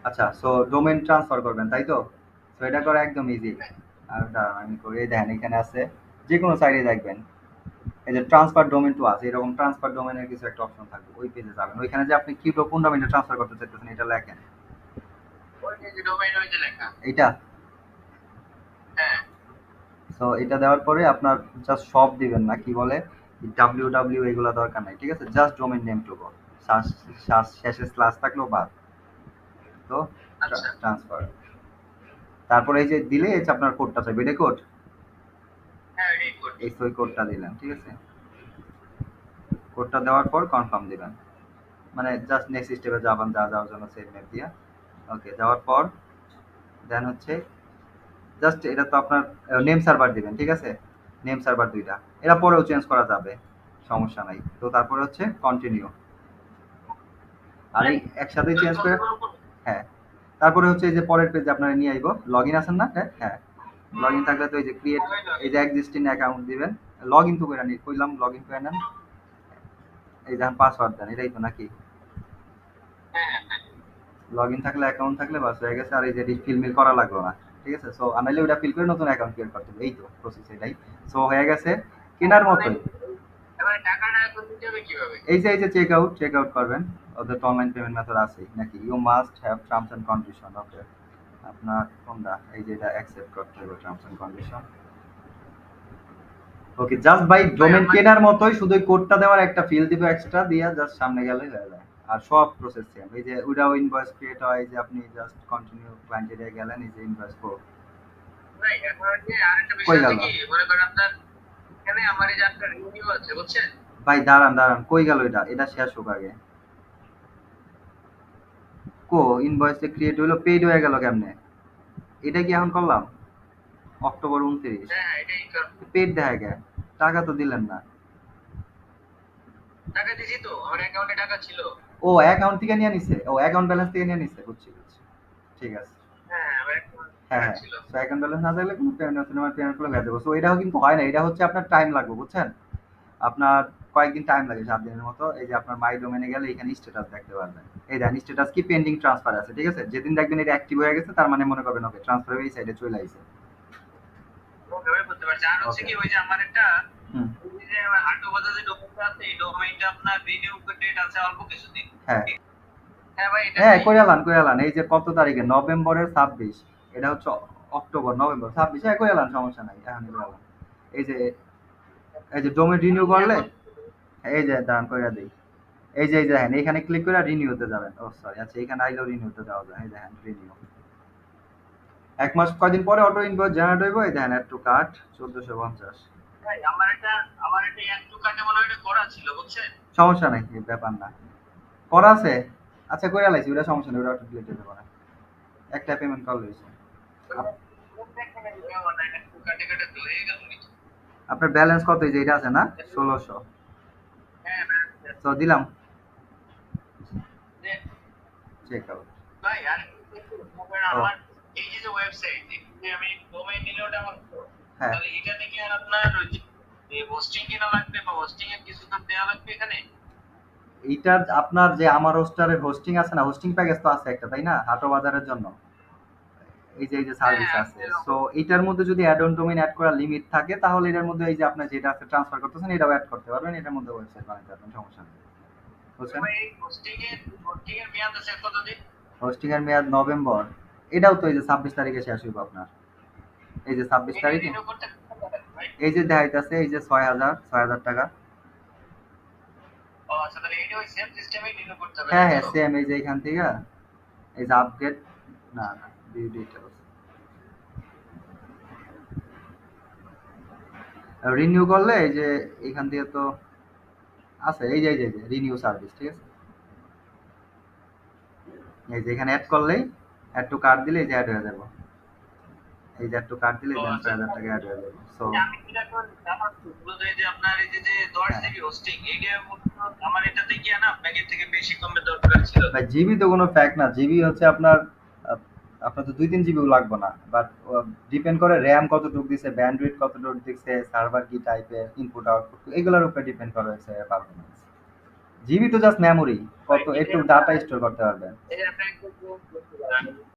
আচ্ছা, so domain transfer করবেন, তাই তো? সো এটা করা একদম ইজি। আর দাঁড়ান আমি করি, এই দেখেন এখানে আছে, যে কোনো সাইডে দেখবেন এই যে ট্রান্সফার ডোমেইন টু আছে, এরকম ট্রান্সফার ডোমেইনের কিছু একটা অপশন থাকবে, ওই পেজে যাবেন, ওইখানে যে আপনি কি কোন ডোমেইনে ট্রান্সফার করতে চাইতেছেন এটা লেখেন। এইটা। সো এটা দেওয়ার পরে আপনার জাস্ট সব দিবেন না, কি বলে ডাব্লিউ ডাব্লিউ এগুলো দরকার নাই, ঠিক আছে? জাস্ট ডোমেইন নেম টুকু, শেষে স্ল্যাশ থাকলেও বাদ। তো ট্রান্সফার, তারপরে এই যে দিলে এই যে আপনার কোডটা চাইবে, এটা কোড, এই সই কোডটা দিলেন, ঠিক আছে? কোডটা দেওয়ার পর কনফার্ম দিবেন, মানে জাস্ট নেক্সট স্টেপে যাবেন, যাওয়ার জন্য সেভ মেপ দিয়া। ওকে, যাওয়ার পর দেন হচ্ছে জাস্ট এটা তো আপনার নেম সার্ভার দিবেন, ঠিক আছে? নেম সার্ভার দুইটা, এটা পরেও চেঞ্জ করা যাবে, সমস্যা নাই। তো তারপরে হচ্ছে কন্টিনিউ, আর এই একসাথেই চেঞ্জ করে। হ্যাঁ, তারপরে হচ্ছে এই যে পরের পেজে আপনারা নিয়ে আইব, লগ ইন আছেন না? হ্যাঁ হ্যাঁ, লগ ইন থাকলে তো এই যে ক্রিয়েট, এই যে এক্সিস্টিং অ্যাকাউন্ট দিবেন, লগ ইন তো করে নি, কইলাম লগ ইন করে নেন। এই যে পাসওয়ার্ড দেন, এটাই তো নাকি? লগ ইন থাকলে, অ্যাকাউন্ট থাকলে বাস হয়ে গেছে, আর এই যে ফিল মিল করা লাগলো না, ঠিক আছে? সো আনাইলে ওটা ফিল করে নতুন অ্যাকাউন্ট ক্রিয়েট করতে হবে, এই তো প্রসেস এটাই। সো হয়ে গেছে, কেনার মতোই। এই যে চেক আউট করবেন, ওদের তো অনলাইন পেমেন্ট মেথড আছে নাকি, you must have terms and condition. Okay, আপনার কোনটা, এই যে এটা অ্যাকসেপ্ট করতে হবে terms and condition. Okay, just buy domain কেনার মতোই, শুধু ওই কোডটা দেওয়ার একটা ফিল দিবে এক্সট্রা দিয়া, জাস্ট সামনে গেলে হয়ে যায়। আর সব প্রসেস সেম, এই যে ওইটাও ইনভয়েস ক্রিয়েট হয়, এই যে আপনি জাস্ট কন্টিনিউ ক্লায়েন্ট এরিয়া গেলেন, এই যে ইনভয়েস কোড। কই গেল ভাই? দাঁড়ান দাঁড়ান, কই গেল এটা? এটা শেষ হোক আগে। কো ইনভয়েসে ক্রিয়েট হইলো, পেইড হয়ে গেল কেমনে? এটা কি এখন করলাম? অক্টোবর 29, পেইড দেখা গে, টাকা তো দিলেন না। ও অ্যাকাউন্ট থেকে নিয়ে নিছে, ও অ্যাকাউন্ট ব্যালেন্স থেকে নিয়ে নিছে, বুঝছি বুঝছি, ঠিক আছে। হ্যাঁ হ্যাঁ, সো অ্যাকাউন্ট ব্যালেন্স না থাকলে কোনো পেমেন্ট সিনেমার পেমেন্ট গুলো ভেজে দেবো। সো এটাও কিন্তু হয় না, এটা হচ্ছে আপনার টাইম লাগবে, বুঝছেন? আপনার কয়েকদিন টাইম লাগে, 7 দিনের মতো। এই যে আপনার মাই ডোমেনে গেলে এখানে স্ট্যাটাস দেখতে পারবেন, এই দেখেন স্ট্যাটাস কি পেন্ডিং ট্রান্সফার আছে, ঠিক আছে? যেদিন দেখবেন এটা অ্যাক্টিভ হয়ে গেছে, তার মানে মনে করবেন ওকে ট্রান্সফার হয়ে এই সাইডে চলে আইছে। হুম। হ্যাঁ হ্যাঁ, কইরালান, এই যে কত তারিখে, নভেম্বরের 26, এটা হচ্ছে অক্টোবর, নভেম্বর 26, হ্যাঁ কইরালান, সমস্যা নাই, এখন কইরালান। এই যে, এই যে ডোমেন রিনিউ করলে, এই যে দাঁড়ান কইরা দিই, এই যে দেখেন এখানে ক্লিক করে রিনিউতে যাবেন। ও সরি, আচ্ছা এখানে আইলেও রিনিউতে যাওয়া যায়, এই দেখেন রিনিউ। 1 মাস কয়দিন পরে অটো ইনভয়েস জেনারেট হইব, এই দেখেন অ্যাড টু কার্ট 1450। সমস্যা নাই, এই ব্যাপার না, করা আছে। আচ্ছা কইরা লাইছি, ওটা সমস্যা নেই, ওটা অটো ডিলিট হতে পারে, একটা পেমেন্ট কল হইছে। আপনার ব্যালেন্স কত, এই যে এটা আছে না, 1600। তো দিলাম, চেক আউট। ও হ্যাঁ, এইটার আপনার যে আমার হোস্টারের হোস্টিং আছে না, হোস্টিং প্যাকেজ তো আছে একটা, তাই না, হাটো বাজারের জন্য, এই যে সার্ভিস আছে। সো এটার মধ্যে যদি অ্যাড অন ডোমেইন অ্যাড করার লিমিট থাকে, তাহলে এটার মধ্যে এই যে আপনার যেটা আছে ট্রান্সফার করতেছেন, এটাও অ্যাড করতে পারবেন, এটার মধ্যে ওয়েবসাইট বানাতে পারবেন, সমস্যা নেই, বুঝছেন? হোস্টিং এর মেয়াদ নভেম্বর, এটাও তো এই যে 26 তারিখে শেষ হইব আপনার, এই যে 26 তারিখে। এই যে দেখাইতেছে, এই যে 6,000 টাকা। হ্যাঁ হ্যাঁ, সেম, এই যে এখান থেকে, এই যে আপডেট, না না, ভিউ ডিটেলস, রিনিউ করলে এই যে এখান থেকে তো আছে, এই যে রিনিউ সার্ভিস, ঠিক আছে? এই যে এখানে অ্যাড করলেই, অ্যাড টু কার্ড দিলে এই যে অ্যাড হয়ে যাবে, এই যে অ্যাড টু কার্ড দিলে দেন 6,000 টাকা অ্যাড হয়ে যাবে। সো ভাই জিবি তো কোনো ফ্যাক্ট না, জিবি হচ্ছে আপনার, আহ, আপনার তো 2-3 জিবিও লাগবে না, বাট ডিপেন্ড করে র্যাম কতটুকু দিছে, ব্যান্ডউইথ কতটুকু দিছে, সার্ভার কি টাইপের, ইনপুট আউটপুট, এগুলোর উপরে ডিপেন্ড করে হচ্ছে পারফরমেন্স। জিবি তো জাস্ট মেমোরি। কত একটু ডাটা স্টোর করতে পারবেন।